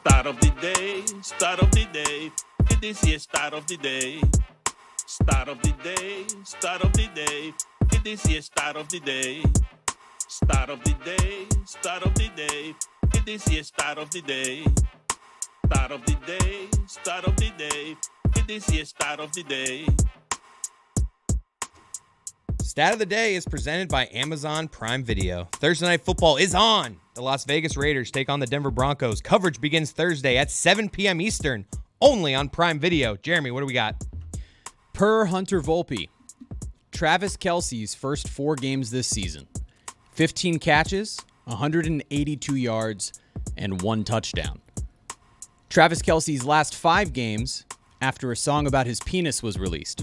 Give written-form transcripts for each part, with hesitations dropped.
Start of the day, start of the day. This year, start of the day. Start of the day, start of the day. This year, start of the day. Start of the day, start of the day. This year, start of the day. Start of the day, start of the day. This year, start of the day. Stat of the Day is presented by Amazon Prime Video. Thursday Night Football is on. The Las Vegas Raiders take on the Denver Broncos. Coverage begins Thursday at 7 p.m. Eastern, only on Prime Video. Jeremy, what do we got? Per Hunter Volpe, Travis Kelce's first 4 games this season. 15 catches, 182 yards, and 1 touchdown. Travis Kelce's last 5 games after a song about his penis was released.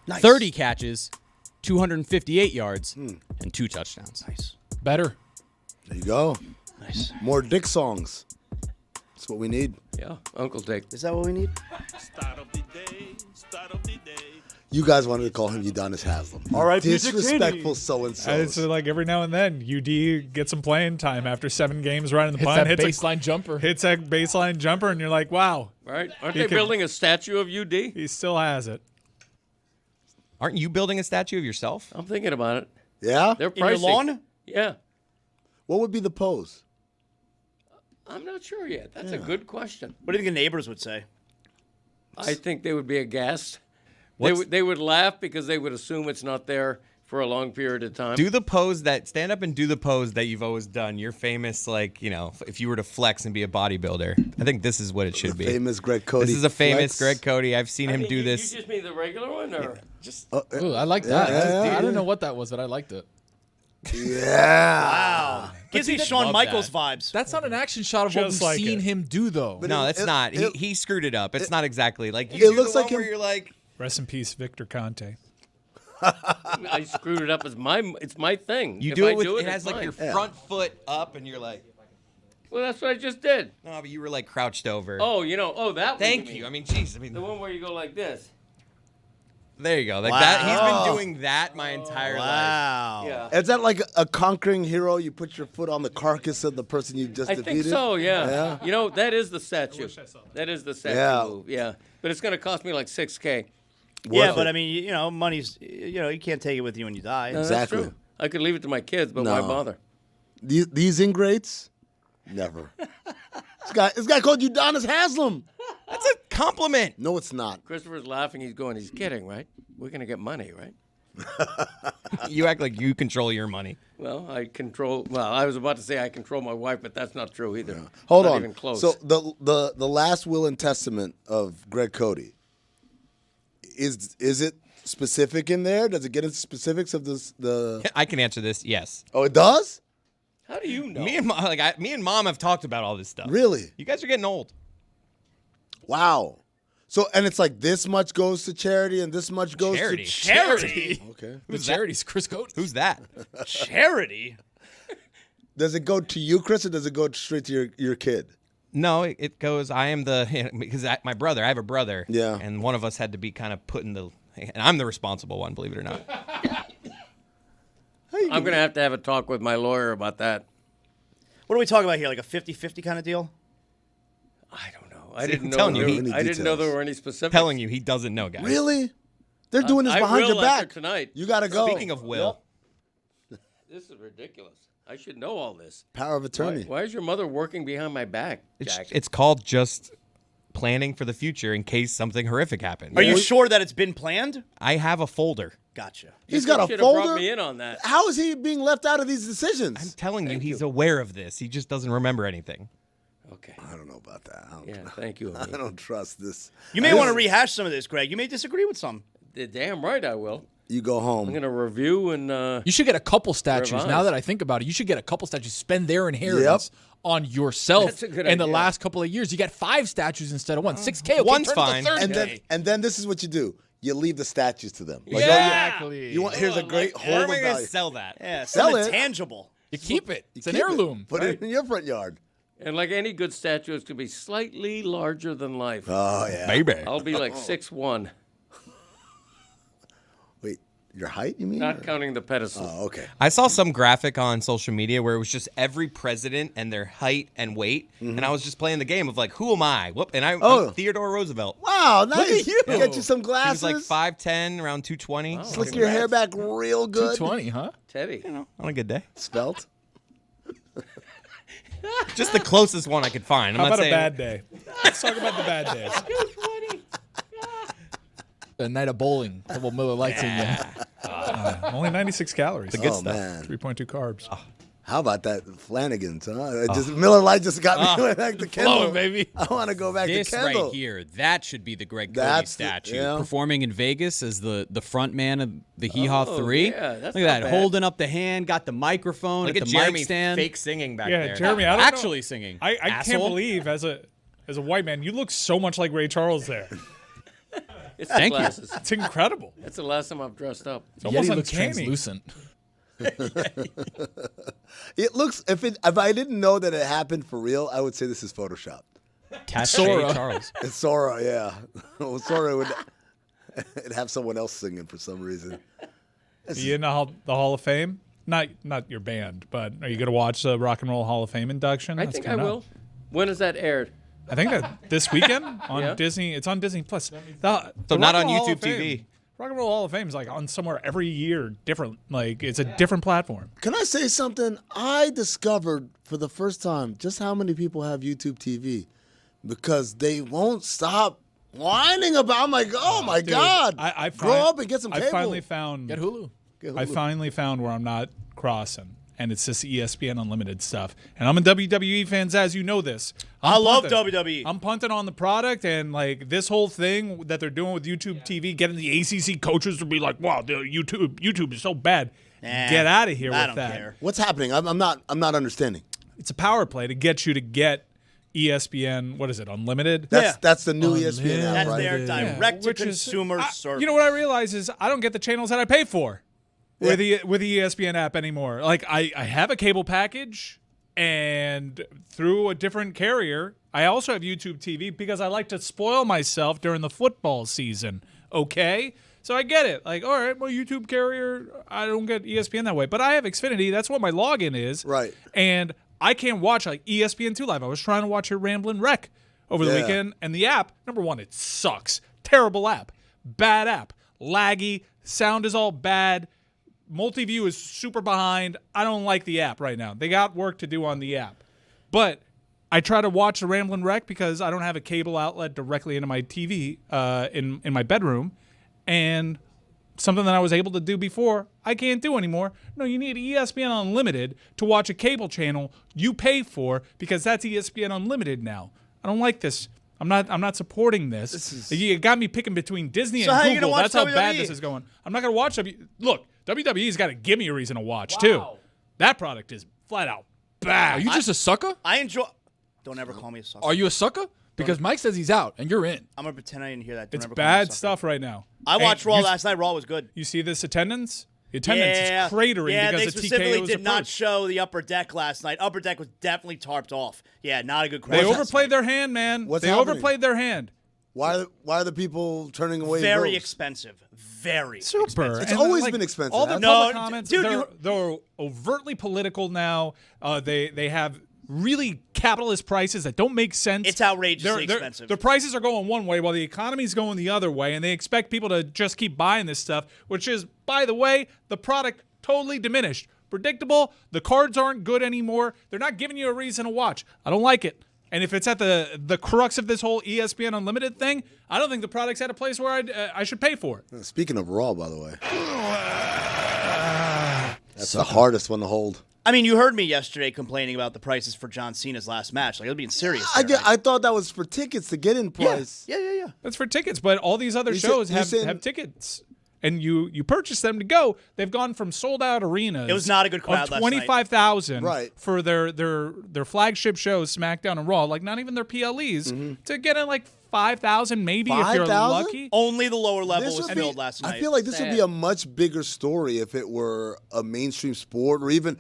Nice. 30 catches, 258 yards, and 2 touchdowns. Nice. Better. There you go. Nice. More dick songs. That's what we need. Yeah, Uncle Dick. Is that what we need? Start of the day, start of the day. You guys wanted to call him Udonis Haslam. All right, disrespectful so-and-so. It's like every now and then, UD gets some playing time after 7 games right in the Hits punt. that baseline jumper. Hits that baseline jumper, and you're like, wow. Right? Aren't He they could- building a statue of UD? He still has it. Aren't you building a statue of yourself? I'm thinking about it. Yeah? They're In pricey. your lawn? Yeah. What would be the pose? I'm not sure yet. That's a good question. What do you think the neighbors would say? I think they would be aghast. What's- They would laugh because they would assume it's not there for a long period of time. Do the pose that, stand up and do the pose that you've always done. You're famous, like, you know, if you were to flex and be a bodybuilder. I think this is what it should be. Famous Greg Cody. This is a famous flex. Greg Cody. I've seen him do you, this. You just mean the regular one, or Just Ooh, I like that. yeah, I don't know what that was, but I liked it. Yeah. Wow. Gives me Shawn love Michaels that. vibes. That's not an action shot of what we've Just like seen it. him do, though. But no, it- that's it- not. it- He screwed it up. It's not exactly like it you do looks the like one where him- you're like. Rest in peace, Victor Conte. I screwed it up as it's my thing. You If do I it with. It it's has like mine. your front foot up, and you're like. Well, that's what I just did. No, but you were like crouched over. Oh, that one. Thank mean. you. I mean, jeez. I mean, The one where you go like this. there you go. Like Wow. that. He's been doing that my entire life. Wow. Yeah. Is that like a conquering hero? You put your foot on the carcass of the person you just I defeated? think so, Yeah. yeah. That is the statue. wish I saw that. That is the statue Yeah. move, yeah. But it's going to cost me like $6,000. Yeah, Worth but it. I mean, money's, you can't take it with you when you die. No, that's Exactly. true. I could leave it to my kids, but why No. bother? These ingrates? Never. This guy called Udonis Haslam. That's a compliment. No, it's not. Christopher's laughing. He's going, he's kidding, right? We're going to get money, right? You act like you control your money. Well, I was about to say I control my wife, but that's not true either. Hold not on. even close. So the last will and testament of Greg Cody, is it specific in there? Does it get into specifics of the? I can answer this. Yes. Oh, it does? How do you know? Me and mom have talked about all this stuff. Really? You guys are getting old. Wow. So and it's like this much goes to charity and this much goes Charity. to Charity? Okay. The charity's Chris Coates. Who's that? Charity? Does it go to you, Chris, or does it go straight to your kid? No, it goes. I am because my brother. I have a brother. Yeah. And one of us had to be kind of put in the. And I'm the responsible one, believe it or not. I'm going to have a talk with my lawyer about that. What are we talking about here? Like a 50-50 kind of deal? I don't know. I See, didn't I'm know. telling you, Any I didn't know there details. were any specifics. Telling you, he doesn't know, guys. Really? They're doing this I behind will your after back. tonight. You got to go. Speaking of will, This is ridiculous. I should know all this. Power of attorney. Why is your mother working behind my back, it's Jack? called just planning for the future in case something horrific happens. Are you sure that it's been planned? I have a folder. Gotcha. He's got a should have brought folder. me in on that. How is he being left out of these I'm decisions? telling you, he's aware of this. He just doesn't remember anything. Okay. I don't know about that. Yeah, thank you. I don't trust this. You may want to rehash some of this, Greg. You may disagree with some. Damn right I will. You go home. I'm going to review and You should get a couple statues. Revise. Now that I think about it, you should get a couple statues. Spend their inheritance on yourself. That's a good in the idea. last couple of years, you got 5 statues instead of 1. $6K. Okay, One's turn to the fine. third and then day. and then this is what you do. You leave the statues to them. Like, Exactly. You want here's a great Where hold am I of going to value. sell that? Yeah, Sell something it. tangible. You keep it. It's an Keep it. heirloom. Put it in your front yard. and like any good statue, it's going to be slightly larger than life. Oh yeah. Baby. I'll be like 6'1". Wait, Your height, you mean? Not counting the pedestal. Oh, okay. I saw some graphic on social media where it was just every president and their height and weight, and I was just playing the game of like, who am I? Whoop, and I'm Theodore Roosevelt. Wow, nice. Look at you. Get you some He glasses. was like 5'10", around 220. Slick your hair back real good. 220, huh? Teddy. On a good day. Spelt. Just the closest one I could find. I'm How not about a saying bad day? Let's talk about the bad days. A night of bowling. Couple Miller Lights in you. Only 96 calories. the good Oh, stuff. man. 3.2 carbs. How about that Flanagan's, huh? Just Miller Lite just got me back to Kendall. Flowing, baby. I want to go back This to Kendall. right here, that should be the Greg Cody That's the- statue. yeah. Performing in Vegas as the front man of the Hee Haw 3. yeah, that's Look not at that, bad. holding up the hand, got the microphone Look at at the Jeremy mic stand. fake singing back Yeah, there. Jeremy, I don't know. Actually singing. I can't Asshole. believe as a white man, you look so much like Ray Charles there. It's Thank the you. glasses. It's incredible. That's the last time I've dressed up. It's almost Yeti looks uncanny. translucent. It looks if I didn't know that it happened for real, I would say this is photoshopped. Tattoo Sora. Charles. It's Sora, yeah. Well, Sora would it'd have someone else singing for some reason. Are you in the Hall of Fame? Not your band, but are you going to watch the Rock and Roll Hall of Fame induction? I That's think I coming up. will. When is that aired? I think that this weekend on Yeah. Disney. It's on Disney Plus. So The not Rock on and Roll Hall YouTube of Fame- TV. Rock and Roll Hall of Fame is like on somewhere every year, different. Like it's a different platform. Can I say something? I discovered for the first time just how many people have YouTube TV because they won't stop whining about. I'm like, oh my Dude, God! I grow up and get some cable. I finally found. Get Hulu. I finally found where I'm not crossing, and it's this ESPN Unlimited stuff. And I'm a WWE fan, as you know this. I love punting. WWE. I'm punting on the product, and like this whole thing that they're doing with YouTube TV, getting the ACC coaches to be like, "Wow, YouTube is so bad." Nah, Get out of here I with don't that. care. What's happening? I'm not understanding. It's a power play to get you to get ESPN. What is it? Unlimited. That's the new ESPN app, That's right? their Yeah, direct-to-consumer which is- service. You know what I realize is I don't get the channels that I pay for with the ESPN app anymore. Like I have a cable package, and through a different carrier, I also have YouTube TV because I like to spoil myself during the football season. Okay. So I get it. Like, all right, well, YouTube carrier, I don't get ESPN that way. But I have Xfinity. That's what my login is. Right. And I can't watch like ESPN2 Live. I was trying to watch your Ramblin' Wreck over the Yeah. weekend. And the app, number one, it sucks. Terrible app. Bad app. Laggy. Sound is all bad. Multi-view is super behind. I don't like the app right now. They got work to do on the app. But I try to watch the Ramblin' Wreck because I don't have a cable outlet directly into my TV in my bedroom. And something that I was able to do before, I can't do anymore. No, you need ESPN Unlimited to watch a cable channel you pay for because that's ESPN Unlimited now. I don't like this. I'm not supporting this. You got me picking between Disney So and how you gonna Google. watch That's how bad WWE? this is going. I'm not going to watch Look, WWE's got to give me a reason to watch too. That product is flat out bad. Are you just a sucker? I enjoy. Don't ever call me a sucker. Are you a sucker? Because Mike says he's out and you're in. I'm gonna pretend I didn't hear that. Don't It's ever call me a bad sucker. stuff right now. I And watched Raw you- last night. Raw was good. You see this attendance? The attendance Yeah, is cratering yeah. They because the specifically TKO's did not approach. show the upper deck last night. Upper deck was definitely tarped off. Yeah, not a good crowd. They last overplayed night. their hand, man. What's they happening? overplayed their hand. Why are the people turning away? Very votes? expensive. Very Super. expensive. It's And, always been expensive, All the hasn't it? public No, comments, dude, they're overtly political now. They have really capitalist prices that don't make sense. It's outrageously expensive. Their prices are going one way while the economy's going the other way, and they expect people to just keep buying this stuff, which is, by the way, the product totally diminished. Predictable. The cards aren't good anymore. They're not giving you a reason to watch. I don't like it. And if it's at the crux of this whole ESPN Unlimited thing, I don't think the product's at a place where I should pay for it. Speaking of Raw, by the way, that's the hardest one to hold. I mean, you heard me yesterday complaining about the prices for John Cena's last match. Like, I'm being serious. there, right? I thought that was for tickets to get in price. Yeah. That's for tickets, but all these other You said- shows you said- have tickets. And you purchase them to go. They've gone from sold out arenas. It was not a good crowd of last night. 25,000 Right. for their flagship shows, SmackDown and Raw, like not even their PLEs, to get in like 5,000 maybe if you're 5,000? lucky. Only the lower level This was would filled be- last night. I feel like this would be a much bigger story if it were a mainstream sport or even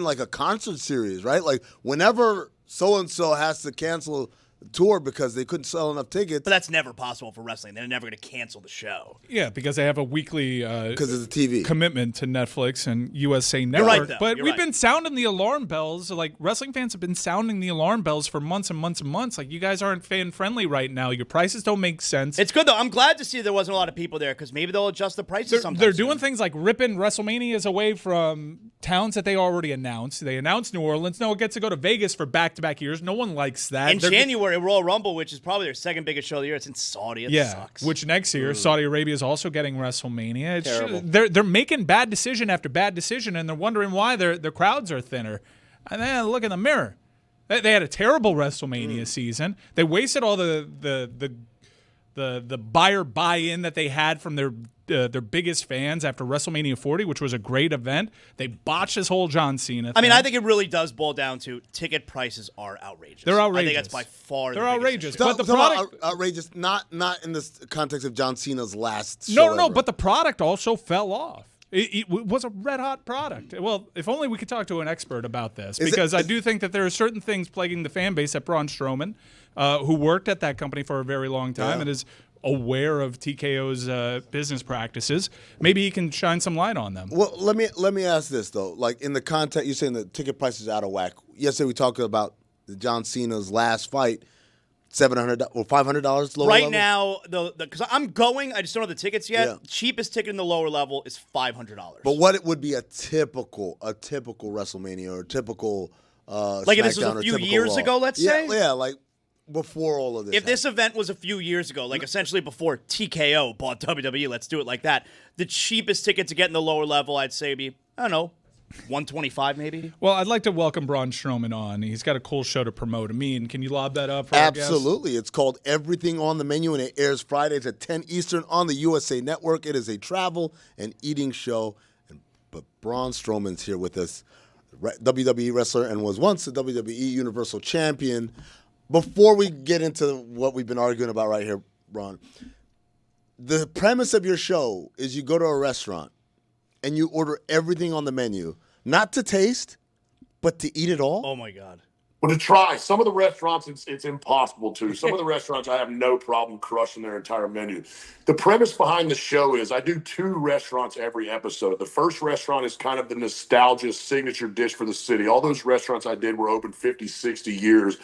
like a concert series, right? Like whenever so and so has to cancel tour because they couldn't sell enough tickets. But that's never possible for wrestling. They're never going to cancel the show. Yeah, because they have a weekly because it's a TV commitment to Netflix and USA Network. You're right, though. But You're we've right. been sounding the alarm bells. Like, wrestling fans have been sounding the alarm bells for months and months and months. Like, you guys aren't fan-friendly right now. Your prices don't make sense. It's good, though. I'm glad to see there wasn't a lot of people there because maybe they'll adjust the prices sometime They're soon. doing things like ripping WrestleManias away from towns that they already announced. They announced New Orleans. No, it gets to go to Vegas for back-to-back years. No one likes that. In January, Royal Rumble, which is probably their second biggest show of the year. It's in Saudi. It sucks. Which next year, Saudi Arabia is also getting WrestleMania. It's Terrible. They're making bad decision after bad decision, and they're wondering why their crowds are thinner. And then look in the mirror. They had a terrible WrestleMania season. They wasted all the buyer buy-in that they had from their biggest fans after WrestleMania 40, which was a great event. They botched this whole John Cena thing. I mean, I think it really does boil down to ticket prices are outrageous. They're outrageous. I think that's by far They're the biggest outrageous. issue. But the product outrageous, not in the context of John Cena's last show. No, ever. but the product also fell off. It was a red-hot product. Well, if only we could talk to an expert about this, because I do think that there are certain things plaguing the fan base at Braun Strowman, who worked at that company for a very long time and is aware of TKO's business practices. Maybe he can shine some light on them. Well, let me ask this though. Like in the context, you're saying the ticket prices are out of whack. Yesterday we talked about the John Cena's last fight, $700 or $500 lower Right level? now, because I'm going, I just don't have the tickets yet. Yeah. Cheapest ticket in the lower level is $500. But what it would be a typical WrestleMania or a typical like if this was SmackDown a or few typical years Raw. ago, let's Yeah, say? yeah, like before all of this. If this event was a few years ago, like essentially before TKO bought WWE, let's do it like that. The cheapest ticket to get in the lower level, I'd say, would be, I don't know, $125 maybe. Well, I'd like to welcome Braun Strowman on. He's got a cool show to promote. Amin, can you lob that up for our guests? Absolutely. It's called Everything on the Menu, and it airs Fridays at 10 Eastern on the USA Network. It is a travel and eating show. But Braun Strowman's here with us, WWE wrestler, and was once the WWE Universal Champion. Before we get into what we've been arguing about right here, Braun, the premise of your show is you go to a restaurant and you order everything on the menu, not to taste, but to eat it all? Oh, my God. Well, to try. Some of the restaurants, it's impossible to. Some of the restaurants, I have no problem crushing their entire menu. The premise behind the show is I do 2 restaurants every episode. The first restaurant is kind of the nostalgia signature dish for the city. All those restaurants I did were open 50, 60 years.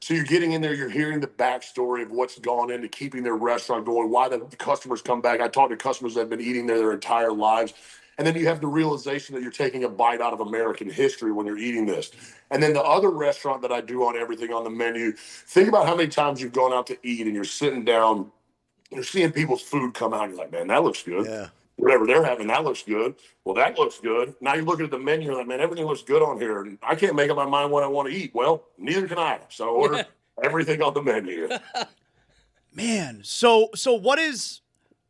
So you're getting in there, you're hearing the backstory of what's gone into keeping their restaurant going, why the customers come back. I talk to customers that have been eating there their entire lives. And then you have the realization that you're taking a bite out of American history when you're eating this. And then the other restaurant that I do on everything on the menu, think about how many times you've gone out to eat and you're sitting down, you're seeing people's food come out, and you're like, man, that looks good. Yeah. Whatever they're having, that looks good. Well, that looks good. Now you're looking at the menu, and like, man, everything looks good on here. And I can't make up my mind what I want to eat. Well, neither can I. So I order everything on the menu. Man, so what is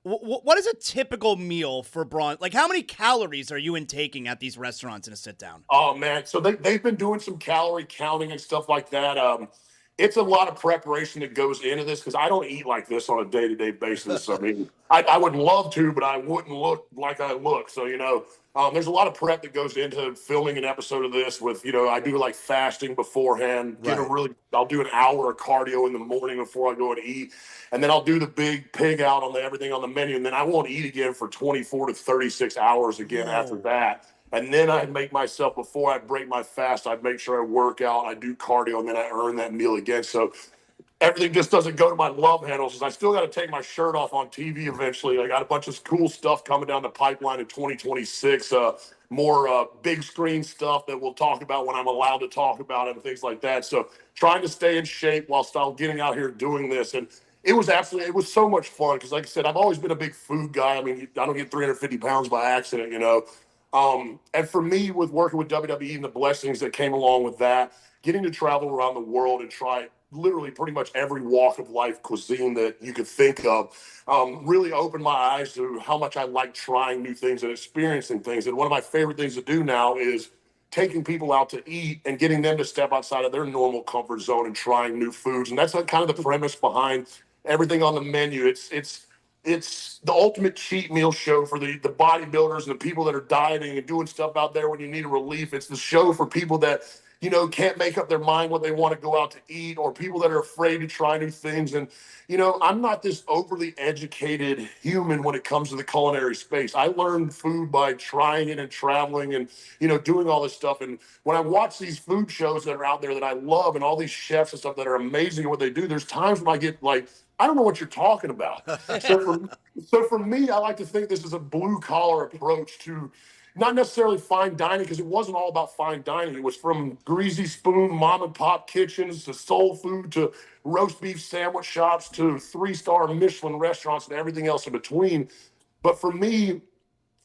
a typical meal for Braun? Like, how many calories are you intaking at these restaurants in a sit-down? Oh, man. So they've been doing some calorie counting and stuff like that. It's a lot of preparation that goes into this because I don't eat like this on a day-to-day basis. I mean, I would love to, but I wouldn't look like I look. So, there's a lot of prep that goes into filming an episode of this with, I do like fasting beforehand. Right. I'll do an hour of cardio in the morning before I go and eat. And then I'll do the big pig out on everything on the menu. And then I won't eat again for 24 to 36 hours again after that. And then I make myself, before I break my fast, I make sure I work out, I do cardio, and then I earn that meal again. So everything just doesn't go to my love handles. I still got to take my shirt off on TV eventually. I got a bunch of cool stuff coming down the pipeline in 2026, more big screen stuff that we'll talk about when I'm allowed to talk about it and things like that. So trying to stay in shape while still getting out here doing this. And it was so much fun because, like I said, I've always been a big food guy. I mean, I don't get 350 pounds by accident, And for me, with working with WWE and the blessings that came along with that, getting to travel around the world and try literally pretty much every walk of life cuisine that you could think of, really opened my eyes to how much I like trying new things and experiencing things. And one of my favorite things to do now is taking people out to eat and getting them to step outside of their normal comfort zone and trying new foods. And that's kind of the premise behind everything on the menu. It's the ultimate cheat meal show for the bodybuilders and the people that are dieting and doing stuff out there when you need a relief. It's the show for people that, can't make up their mind what they want to go out to eat, or people that are afraid to try new things. And, I'm not this overly educated human when it comes to the culinary space. I learned food by trying it and traveling and, doing all this stuff. And when I watch these food shows that are out there that I love and all these chefs and stuff that are amazing at what they do, there's times when I get like, I don't know what you're talking about. So for me, I like to think this is a blue collar approach to not necessarily fine dining, because it wasn't all about fine dining. It was from greasy spoon mom and pop kitchens to soul food to roast beef sandwich shops to 3-star Michelin restaurants and everything else in between. But for me,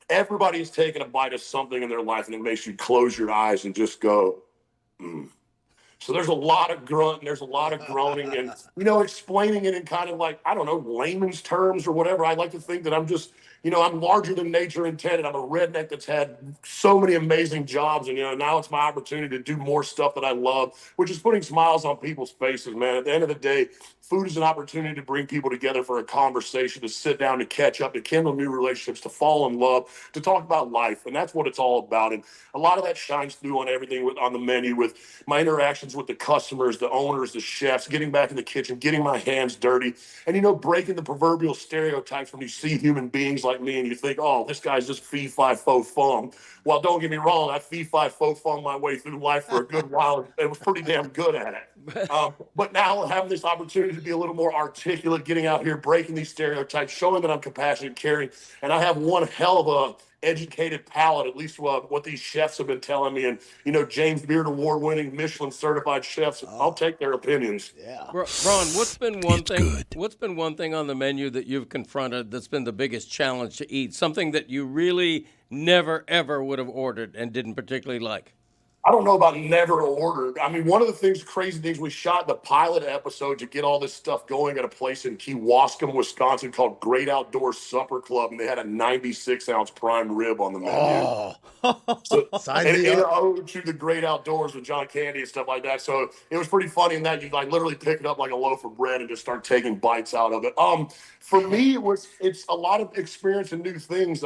everybody has taken a bite of something in their life and it makes you close your eyes and just go, So there's a lot of grunt and there's a lot of groaning and, explaining it in kind of like, I don't know, layman's terms or whatever. I like to think that I'm just, I'm larger than nature intended. I'm a redneck that's had so many amazing jobs. And, now it's my opportunity to do more stuff that I love, which is putting smiles on people's faces, man. At the end of the day, food is an opportunity to bring people together for a conversation, to sit down, to catch up, to kindle new relationships, to fall in love, to talk about life. And that's what it's all about. And a lot of that shines through on everything on the menu, with my interactions with the customers, the owners, the chefs, getting back in the kitchen, getting my hands dirty, and, breaking the proverbial stereotypes when you see human beings like me and you think, oh, this guy's just fee-fi-fo-fum. Well, don't get me wrong, I fee-fi-fo-fum my way through life for a good while. And was pretty damn good at it. But now having this opportunity to be a little more articulate, getting out here, breaking these stereotypes, showing that I'm compassionate, caring, and I have one hell of a educated palate, at least what these chefs have been telling me. And, James Beard award-winning Michelin certified chefs, I'll take their opinions. Yeah. Braun, what's been one thing on the menu that you've confronted that's been the biggest challenge to eat? Something that you really never, ever would have ordered and didn't particularly like? I don't know about never ordered. I mean, one of the crazy things, we shot the pilot episode to get all this stuff going at a place in Kewaskum, Wisconsin called Great Outdoor Supper Club, and they had a 96-ounce prime rib on the menu. Oh, in ode to the great outdoors with John Candy and stuff like that. So it was pretty funny in that you literally pick it up like a loaf of bread and just start taking bites out of it. For me, it's a lot of experience and new things.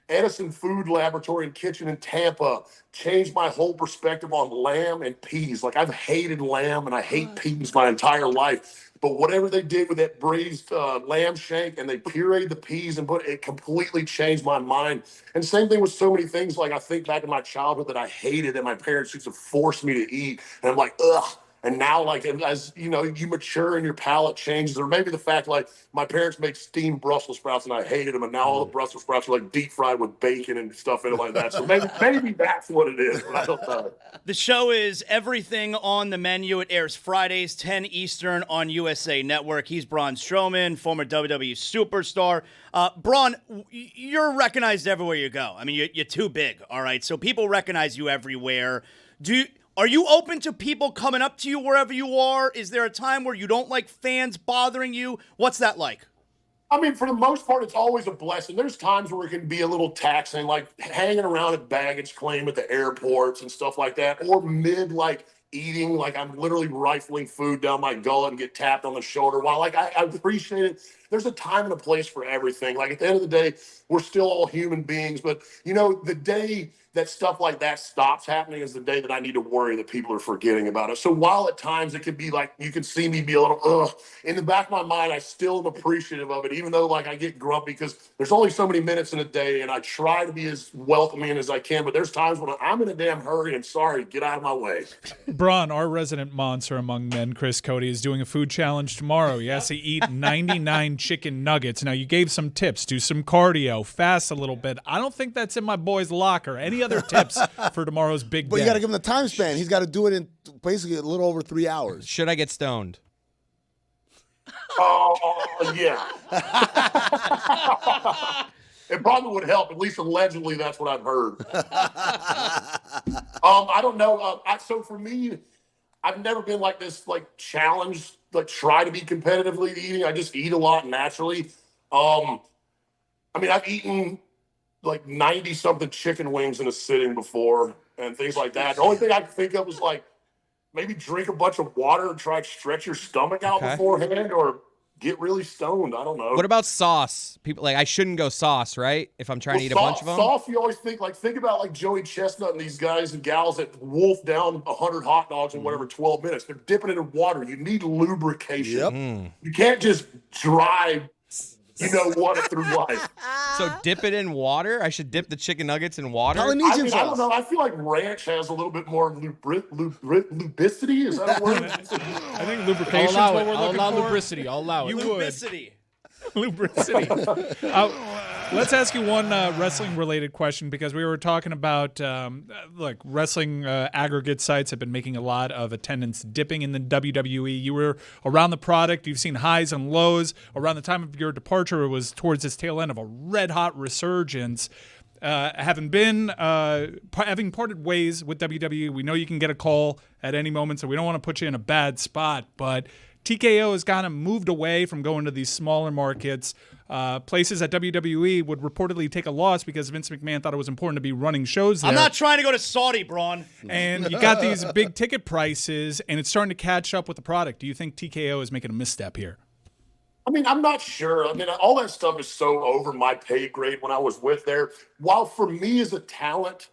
Edison Food Laboratory and Kitchen in Tampa changed my whole perspective on lamb and peas. Like, I've hated lamb and I hate peas my entire life. But whatever they did with that braised lamb shank, and they pureed the peas and it completely changed my mind. And same thing with so many things. Like, I think back in my childhood that I hated that my parents used to force me to eat. And I'm like, ugh. And now, as you mature and your palate changes, or maybe the fact, my parents made steamed Brussels sprouts and I hated them, and now all the Brussels sprouts are deep fried with bacon and stuff in it like that. So maybe that's what it is, but I don't know. The show is Everything on the Menu. It airs Fridays, 10 Eastern on USA Network. He's Braun Strowman, former WWE superstar. Braun, you're recognized everywhere you go. I mean, you're too big, all right? So people recognize you everywhere. Are you open to people coming up to you wherever you are? Is there a time where you don't like fans bothering you? What's that like? I mean, for the most part, it's always a blessing. There's times where it can be a little taxing, like hanging around at baggage claim at the airports and stuff like that, or mid, eating, I'm literally rifling food down my gullet and get tapped on the shoulder. While, I appreciate it, there's a time and a place for everything. At the end of the day, we're still all human beings. But, the day that stuff like that stops happening is the day that I need to worry that people are forgetting about it. So while at times it could be you can see me be a little, in the back of my mind, I still am appreciative of it, even though I get grumpy because there's only so many minutes in a day and I try to be as welcoming as I can. But there's times when I'm in a damn hurry and sorry, get out of my way. Braun, our resident monster among men, Chris Cody, is doing a food challenge tomorrow. He has to eat 99 chicken nuggets. Now, you gave some tips. Do some cardio, fast a little bit. I don't think that's in my boy's locker. Any other tips for tomorrow's big day? But you got to give him the time span. He's got to do it in basically a little over 3 hours. Should I get stoned? Oh, yeah. It probably would help. At least allegedly, that's what I've heard. I don't know. So for me, I've never been this, challenged, try to be competitively eating. I just eat a lot naturally. I've eaten 90-something chicken wings in a sitting before and things like that. The only thing I can think of is maybe drink a bunch of water and try to stretch your stomach out beforehand, or get really stoned. I don't know. What about sauce? People I shouldn't go sauce, right? If I'm trying to eat a bunch of them. Sauce, you always think about like Joey Chestnut and these guys and gals that wolf down 100 hot dogs in whatever 12 minutes. They're dipping it in water. You need lubrication. Yep. You can't just drive, water through life. So dip it in water? I should dip the chicken nuggets in water? Polynesian I don't sauce. know. I feel like ranch has a little bit more lubricity. Is that a word? I think lubrication is I'll what allow we're it. I'll looking allow for. lubricity. I'll allow it. You would. Lubricity. Lubricity. Let's ask you one wrestling-related question because we were talking about, wrestling aggregate sites have been making a lot of attendance dipping in the WWE. You were around the product. You've seen highs and lows. Around the time of your departure, it was towards this tail end of a red-hot resurgence. Having parted ways with WWE, we know you can get a call at any moment, so we don't want to put you in a bad spot, but TKO has kind of moved away from going to these smaller markets. Places at WWE would reportedly take a loss because Vince McMahon thought it was important to be running shows there. I'm not trying to go to Saudi, Braun. And you got these big ticket prices, and it's starting to catch up with the product. Do you think TKO is making a misstep here? I mean, I'm not sure. I mean, all that stuff is so over my pay grade when I was with there. While for me as a talent,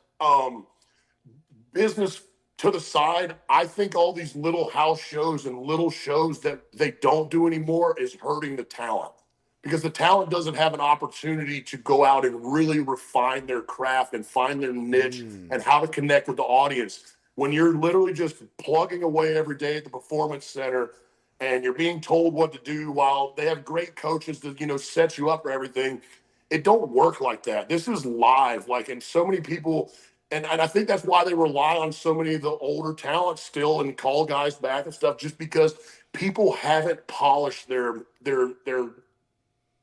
business to the side, I think all these little house shows and little shows that they don't do anymore is hurting the talent because the talent doesn't have an opportunity to go out and really refine their craft and find their niche and how to connect with the audience. When you're literally just plugging away every day at the performance center and you're being told what to do while they have great coaches to, set you up for everything, it don't work like that. This is live, and so many people, and I think that's why they rely on so many of the older talents still and call guys back and stuff, just because people haven't polished their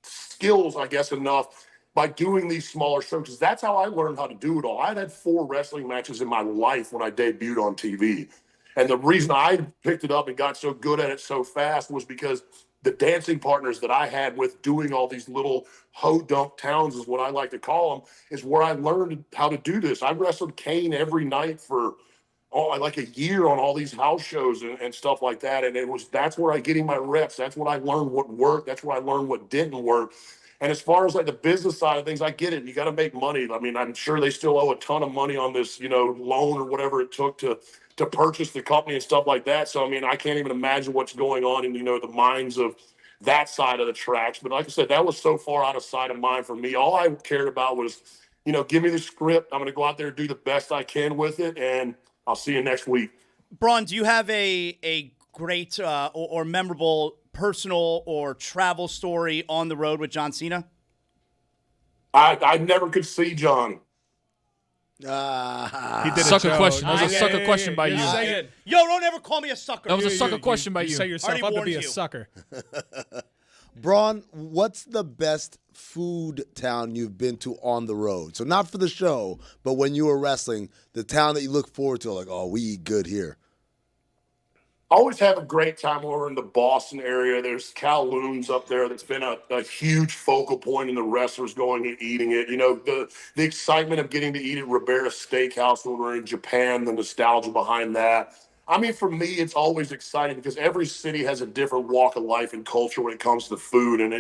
skills, I guess, enough by doing these smaller shows. Because that's how I learned how to do it all. I had 4 wrestling matches in my life when I debuted on TV. And the reason I picked it up and got so good at it so fast was because the dancing partners that I had with doing all these little ho-dunk towns is what I like to call them, is where I learned how to do this. I wrestled Kane every night for like a year on all these house shows and stuff like that. And that's where I getting my reps. That's what I learned what worked. That's where I learned what didn't work. And as far as the business side of things, I get it. You got to make money. I mean, I'm sure they still owe a ton of money on this, loan or whatever it took to purchase the company and stuff like that. So, I mean, I can't even imagine what's going on in, the minds of that side of the tracks. But like I said, that was so far out of sight of mind for me. All I cared about was, give me the script. I'm going to go out there and do the best I can with it. And I'll see you next week. Braun, do you have a great or memorable personal or travel story on the road with John Cena? I never could see John. He did Sucker question. That was a sucker question by you. Yo, don't ever call me a sucker. That was a sucker question by You you. set yourself Already up to be a warned you. sucker. Braun, what's the best food town you've been to on the road? So not for the show, but when you were wrestling, the town that you look forward to, like, oh, we eat good here. Always have a great time when we're in the Boston area. There's Kowloon's up there that's been a huge focal point in the wrestlers going and eating it. The excitement of getting to eat at Ribera Steakhouse when we're in Japan, the nostalgia behind that. I mean, for me, it's always exciting because every city has a different walk of life and culture when it comes to food. And,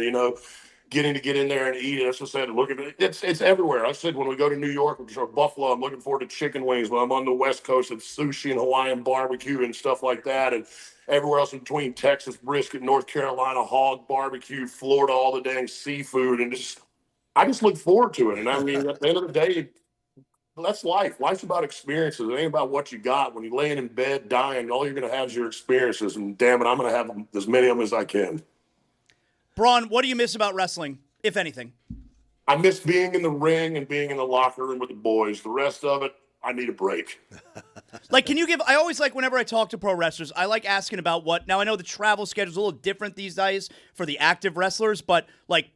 getting to get in there and eat it. As I said, look at it. It's everywhere. I said when we go to New York or Buffalo, I'm looking forward to chicken wings. When I'm on the West Coast, it's sushi and Hawaiian barbecue and stuff like that. And everywhere else in between, Texas brisket, North Carolina hog barbecue, Florida, all the dang seafood. And I just look forward to it. And I mean, at the end of the day, that's life. Life's about experiences. It ain't about what you got. When you're laying in bed dying, all you're going to have is your experiences. And damn it, I'm going to have as many of them as I can. Braun, what do you miss about wrestling, if anything? I miss being in the ring and being in the locker room with the boys. The rest of it, I need a break. Can you I always whenever I talk to pro wrestlers, I like asking about now I know the travel schedule is a little different these days for the active wrestlers, but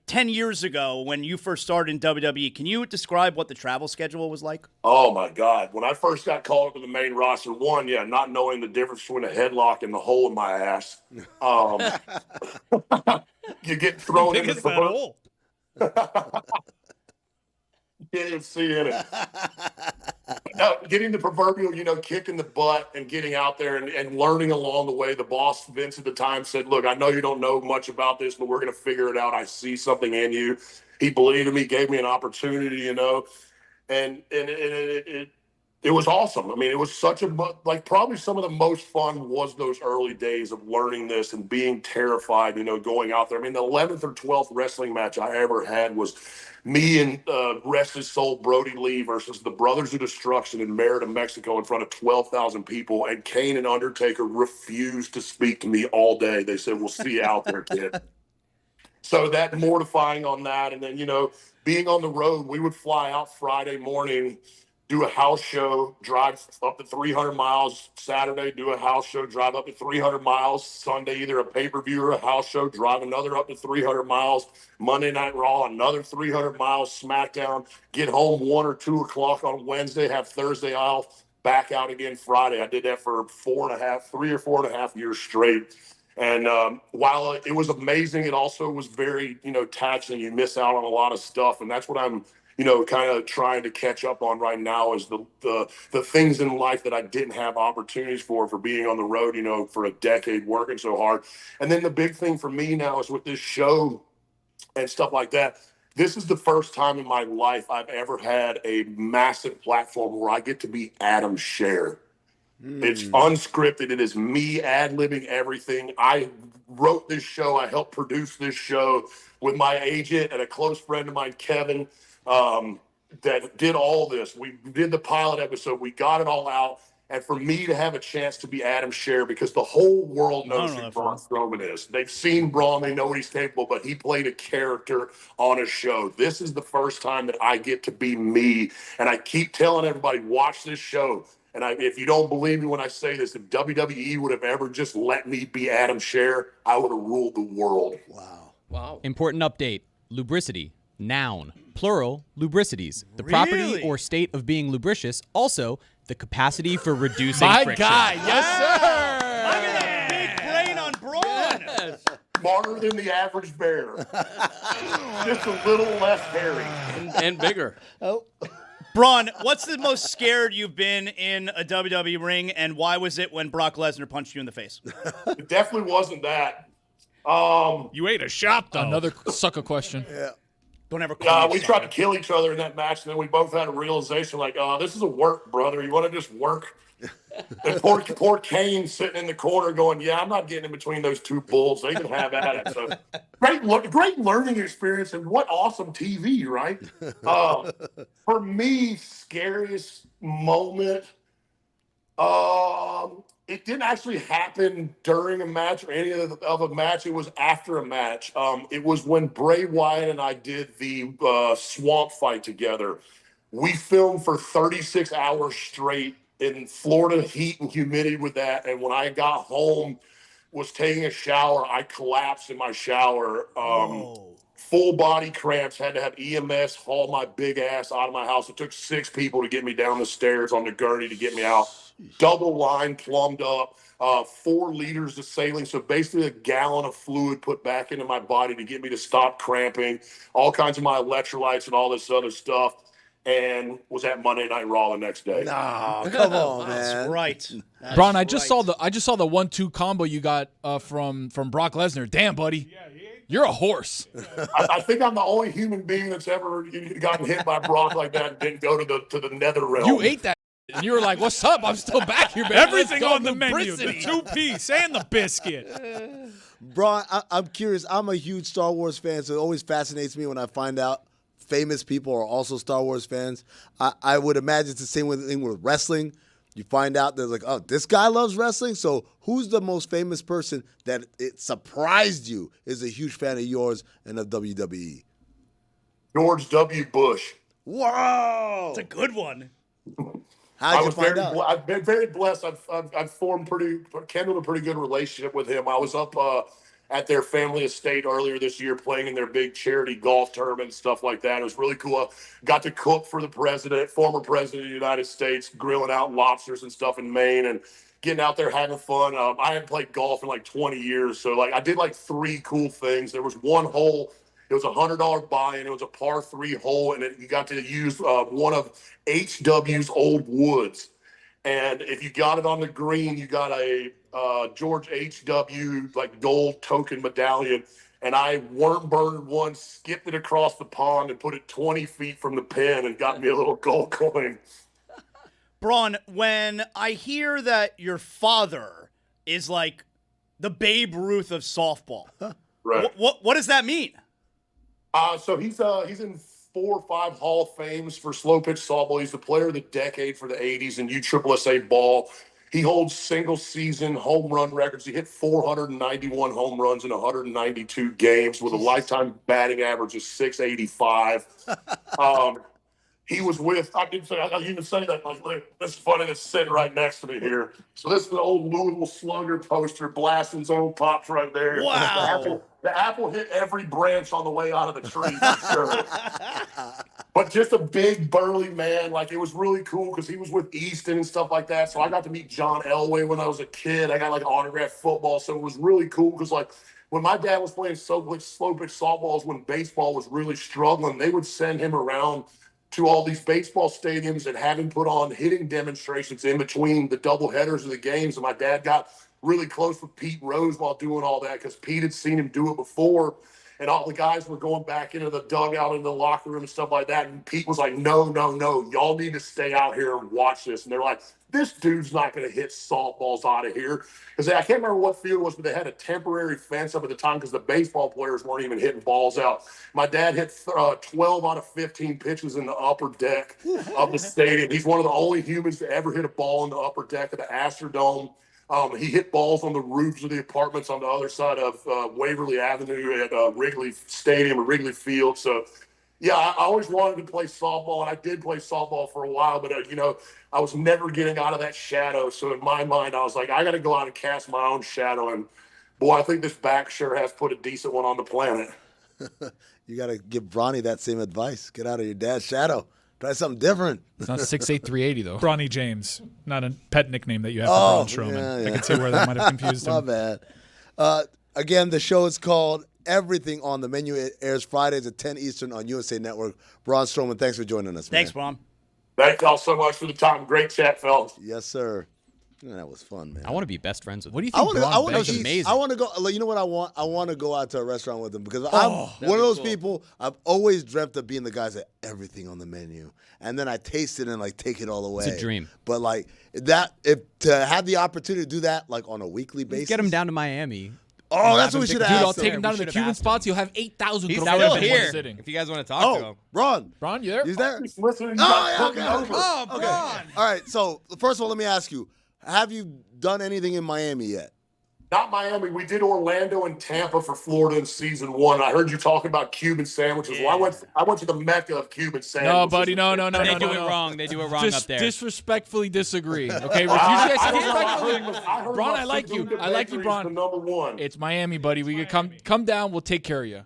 10 years ago when you first started in WWE, can you describe what the travel schedule was like? Oh my God. When I first got called up to the main roster, not knowing the difference between a headlock and the hole in my ass. You get thrown in the hole. You can't even see in it. Getting the proverbial, kick in the butt and getting out there and learning along the way. The boss, Vince, at the time said, look, I know you don't know much about this, but we're going to figure it out. I see something in you. He believed in me, gave me an opportunity, and it was awesome. I mean, it was probably some of the most fun was those early days of learning this and being terrified, going out there. I mean, the 11th or 12th wrestling match I ever had was me and Wrestling Soul Brody Lee versus the Brothers of Destruction in Merida, Mexico in front of 12,000 people. And Kane and Undertaker refused to speak to me all day. They said, we'll see you out there, kid. So that mortifying on that. And then, being on the road, we would fly out Friday morning, do a house show, drive up to 300 miles Saturday, do a house show, drive up to 300 miles Sunday, either a pay-per-view or a house show, drive another up to 300 miles, Monday Night Raw, another 300 miles, SmackDown, get home 1 or 2 o'clock on Wednesday, have Thursday off, back out again Friday. I did that for 3 or 4.5 years straight. And while it was amazing, it also was very, taxing. You miss out on a lot of stuff. And that's what I'm, kind of trying to catch up on right now is the things in life that I didn't have opportunities for being on the road, for a decade working so hard. And then the big thing for me now is with this show and stuff like that. This is the first time in my life I've ever had a massive platform where I get to be Adam Scher. It's unscripted. It is me ad-libbing everything. I wrote this show. I helped produce this show with my agent and a close friend of mine, Kevin, that did all this. We did the pilot episode. We got it all out. And for me to have a chance to be Adam Scher, because the whole world knows who Braun Strowman is. They've seen Braun. They know what he's capable, but he played a character on a show. This is the first time that I get to be me. And I keep telling everybody, watch this show. And if you don't believe me when I say this, if WWE would have ever just let me be Adam Scher, I would have ruled the world. Wow. Important update. Lubricity. Noun. Plural. Lubricities. The property or state of being lubricious. Also, the capacity for reducing friction. My guy. Yes, sir. Look at that big brain on Braun. Yes. Smarter than the average bear. Just a little less hairy. And bigger. Braun, what's the most scared you've been in a WWE ring, and why was it when Brock Lesnar punched you in the face? It definitely wasn't that. You ate a shot, though. Another sucker question. Yeah. Don't ever call me we tried to kill each other in that match, and then we both had a realization like, this is a work, brother. You want to just work? And poor Kane sitting in the corner going, yeah, I'm not getting in between those two bulls. They can have at it. So great learning experience, and what awesome TV, right? For me, scariest moment, it didn't actually happen during a match or any of a match. It was after a match. It was when Bray Wyatt and I did the swamp fight together. We filmed for 36 hours straight in Florida heat and humidity with that. And when I got home, was taking a shower, I collapsed in my shower. Full body cramps, had to have EMS haul my big ass out of my house. It took 6 people to get me down the stairs on the gurney to get me out. Double line plumbed up, 4 liters of saline. So basically a gallon of fluid put back into my body to get me to stop cramping, all kinds of my electrolytes and all this other stuff. And was at Monday Night Raw the next day. No, come on, man. That's right. Braun, I just saw the 1-2 combo you got from Brock Lesnar. Damn, buddy. You're a horse. I think I'm the only human being that's ever gotten hit by Brock like that and didn't go to the nether realm. You ate that, and you were like, "What's up? I'm still back here, baby." Everything on the menu, the 2-piece and the biscuit. Braun, I'm curious. I'm a huge Star Wars fan, so it always fascinates me when I find out famous people are also Star Wars fans. I would imagine it's the same thing with wrestling. You find out there's like, oh, this guy loves wrestling. So who's the most famous person that it surprised you is a huge fan of yours and of WWE? George W. Bush. Whoa! It's a good one. How'd you find out? I've been very blessed. I've kindled a pretty good relationship with him. I was up at their family estate earlier this year playing in their big charity golf tournament and stuff like that. It was really cool. I got to cook for the former president of the United States, grilling out lobsters and stuff in Maine and getting out there having fun. I hadn't played golf in like 20 years. So like I did like 3 cool things. There was one hole It was a $100 buy-in. It was a par 3 hole, and you got to use one of HW's old woods. And if you got it on the green, you got a George H.W. like gold token medallion. And I worm burned one, skipped it across the pond, and put it 20 feet from the pin and got me a little gold coin. Braun, when I hear that your father is like the Babe Ruth of softball, Right. what does that mean? So he's in 4 or 5 Hall of Fames for slow pitch softball. He's the player of the decade for the 80s in USSSA ball. He holds single season home run records. He hit 491 home runs in 192 games with a lifetime batting average of 685. He was with, I even say that, like, this is funny, that's sitting right next to me here. So this is an old Louisville Slugger poster, blasting zone pops right there. Wow. The apple hit every branch on the way out of the tree, for sure. But just a big, burly man. Like, it was really cool because he was with Easton and stuff like that. So I got to meet John Elway when I was a kid. I got, like, autographed football. So it was really cool because, like, when my dad was playing slow pitch softballs when baseball was really struggling, they would send him around to all these baseball stadiums and have him put on hitting demonstrations in between the double headers of the games. And my dad got really close with Pete Rose while doing all that because Pete had seen him do it before. And all the guys were going back into the dugout, into the locker room and stuff like that. And Pete was like, no, y'all need to stay out here and watch this. And they're like, this dude's not going to hit softballs out of here. Because I can't remember what field it was, but they had a temporary fence up at the time because the baseball players weren't even hitting balls out. My dad hit 12 out of 15 pitches in the upper deck of the stadium. He's one of the only humans to ever hit a ball in the upper deck of the Astrodome. He hit balls on the roofs of the apartments on the other side of Waverly Avenue at Wrigley Stadium or Wrigley Field. So, yeah, I always wanted to play softball, and I did play softball for a while, but, I was never getting out of that shadow. So in my mind, I was like, I got to go out and cast my own shadow. And, boy, I think this back sure has put a decent one on the planet. You got to give Bronny that same advice. Get out of your dad's shadow. Try something different. It's not 6'8", 380, though. Bronny James, not a pet nickname that you have for Braun Strowman. Yeah. I can see where that might have confused him. My bad. Again, the show is called Everything on the Menu. It airs Fridays at 10 Eastern on USA Network. Braun Strowman, thanks for joining us, man. Thanks, Braun. Thank y'all so much for the time. Great chat, fellas. Yes, sir. Yeah, that was fun, man. I want to be best friends with him. What do you think? That's amazing. I want to go. You know what I want? I want to go out to a restaurant with him because I'm one of those people. I've always dreamt of being the guys that everything on the menu, and then I taste it and like take it all away. It's a dream. But like that, if to have the opportunity to do that like on a weekly basis, Get him down to Miami. Oh, that's what we should have Dude, asked. I'll take him down to the Cuban spots. You'll have 8,000. He's thrown still in one here. sitting. If you guys want to talk to him. Braun. Braun, you there? He's there. Just listening. Oh, yeah, okay. Oh, Okay. Braun. All right. So first of all, let me ask you: have you done anything in Miami yet? Not Miami. We did Orlando and Tampa for Florida in season 1. I heard you talking about Cuban sandwiches. Yeah. Well, I went to the mecca of Cuban sandwiches. No, buddy, no. They do it wrong. They do it wrong up there. Disrespectfully disagree. Okay, I heard Braun, about I like you. Segunda I like you, Bakery's Braun. the number 1. It's Miami, buddy. We could come down. We'll take care of you.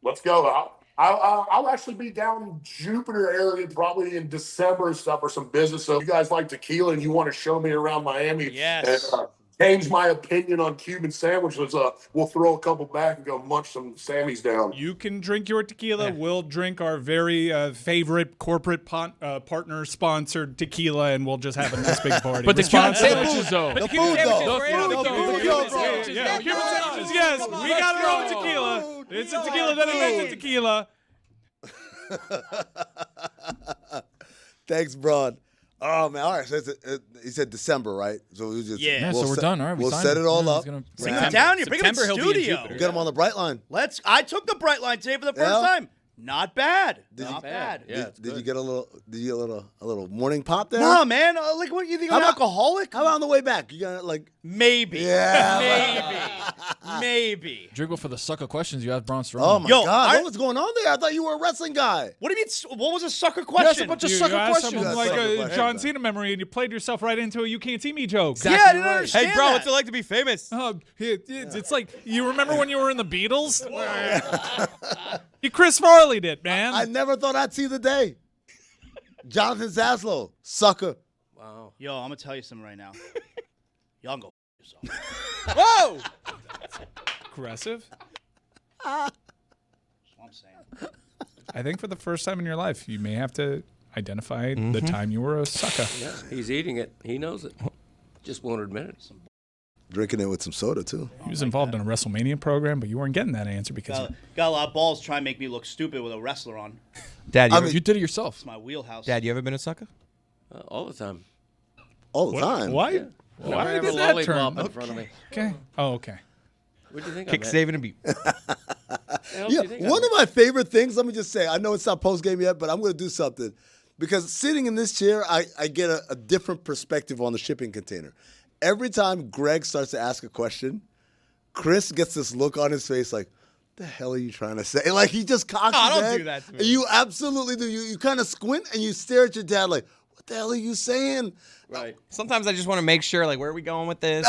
Let's go. I'll actually be down in Jupiter area probably in December and stuff for some business. So if you guys like tequila and you want to show me around Miami, Yes. and, change my opinion on Cuban sandwiches, we'll throw a couple back and go munch some Sammys down. You can drink your tequila. We'll drink our very favorite corporate partner-sponsored tequila, and we'll just have a nice big party. But the Cuban Responsibly. sandwiches, though. The food, though. Yeah, Cuban sandwiches, yes. We got our own tequila. It's a tequila that invented tequila. Thanks, Braun. Oh man! All right, so he said December, right? So we just Yeah. So we're done. All right, we'll signed set it all up. Bring him down here. Bring him in September, he'll be in studio. Jupiter. Get him on the bright line. I took the bright line today for the first Yeah? time. Not bad. Not bad. Yeah, it's Did good. you get a little morning pop there? No, man. Like, what, you think I'm an alcoholic? How about on the way back? You got like Maybe. Yeah. Maybe. Dribble for the sucker questions. You have Braun Strowman. oh my Yo, god, I- what was going on there? I thought you were a wrestling guy. What do you mean? What was a sucker You asked a question? bunch of You sucker asked questions. something Yeah, like sucker a question. John Cena memory, and you played yourself right into a "you can't see me" joke. Yeah, I didn't understand Hey, bro, that. what's it like to be famous? It's like, you remember when you were in the Beatles? You Chris Farley did, man. I never thought I'd see the day. Jonathan Zaslow, sucker. Wow. Yo, I'm gonna tell you something right now. Y'all can go yourself. Whoa! Aggressive. I'm saying. I think for the first time in your life, you may have to identify the time you were a sucker. Yeah, he's eating it. He knows it. Just won't admit it. Drinking it with some soda, too. He was involved in a WrestleMania program, but you weren't getting that answer because Got a lot of balls trying to make me look stupid with a wrestler on. Dad, You did it yourself. It's my wheelhouse. Dad, you ever been a sucker? All the time. All the time. why? Never Why have did a that lollipop turn? in front of me. Okay. Oh, okay. What do you think? Kick, I meant? saving, and beat. Yeah, one of my favorite things, let me just say, I know it's not post-game yet, but I'm going to do something. Because sitting in this chair, I get a different perspective on the shipping container. Every time Greg starts to ask a question, Chris gets this look on his face like, the hell are you trying to say? Like, he just cocks his don't head. do that to me. And you absolutely do. You kind of squint and you stare at your dad like, what the hell are you saying? Right. Sometimes I just want to make sure, like, where are we going with this?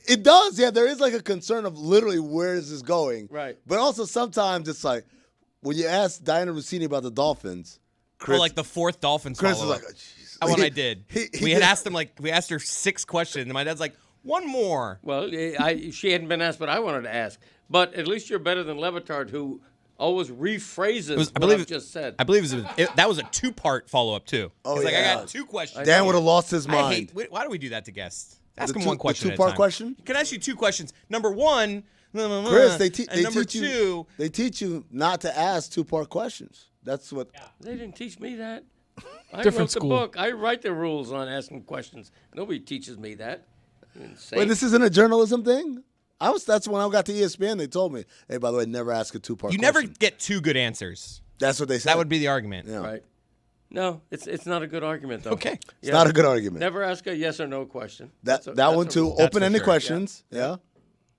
It does. Yeah, there is like a concern of literally where is this going. Right. But also sometimes it's like, when you ask Diana Rossini about the Dolphins, Chris, like the fourth Dolphins Chris is follow-up. like, oh, jeez. That one I did. He We had did. asked him, we asked her 6 questions, and my dad's like, one more. Well, she hadn't been asked, but I wanted to ask. But at least you're better than Le Batard, who always rephrases what I've just said. I believe that was a 2-part follow-up, too. Oh, He's like, I yeah. got 2 questions. Dan would have lost his I mind. hate, why do we do that to guests? Ask The them two- one question the at a 2-part time. question? Can I ask you 2 questions? Number 1, Chris, they and number teach 2, you. They teach you not to ask 2-part questions. That's what. They didn't teach me that. I Different wrote the school. book. I write the rules on asking questions. Nobody teaches me that. Insane. Wait, this isn't a journalism thing. That's when I got to ESPN. They told me, hey, by the way, never ask a 2-part. you question. never get 2 good answers. That's what they said. That would be the argument. Yeah. Right. No, it's not a good argument, though. Okay. It's not a good argument. Never ask a yes or no question. That That's one a too. rule. Open-ended sure. questions. Yeah.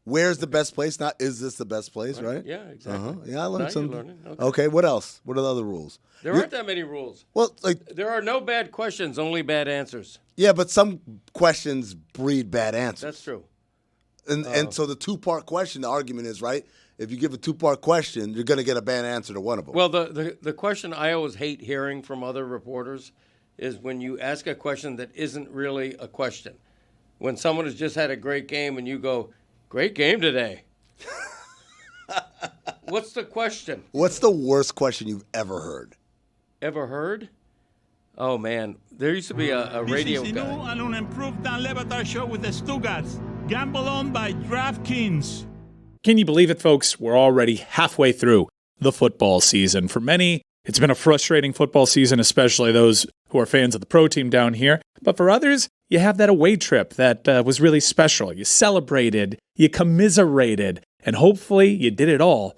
Where's the best place? Not is this the best place? Right. Yeah, exactly. Yeah, I Now learned you're something. learning. Okay. What else? What are the other rules? There aren't that many rules. Well, like There are no bad questions, only bad answers. yeah, but some questions breed bad answers. That's true. And so the 2-part question, the argument is right. If you give a 2-part question, you're going to get a bad answer to one of them. Well, the question I always hate hearing from other reporters is when you ask a question that isn't really a question. When someone has just had a great game and you go, great game today. What's the question? What's the worst question you've ever heard? Ever heard? Oh, man. There used to be a radio This is the new guy. and unimproved Dan Le Batard Show with the Stugotz. Gamble on by DraftKings. Can you believe it, folks? We're already halfway through the football season. For many, it's been a frustrating football season, especially those who are fans of the pro team down here. But for others, you have that away trip that was really special. You celebrated, you commiserated, and hopefully you did it all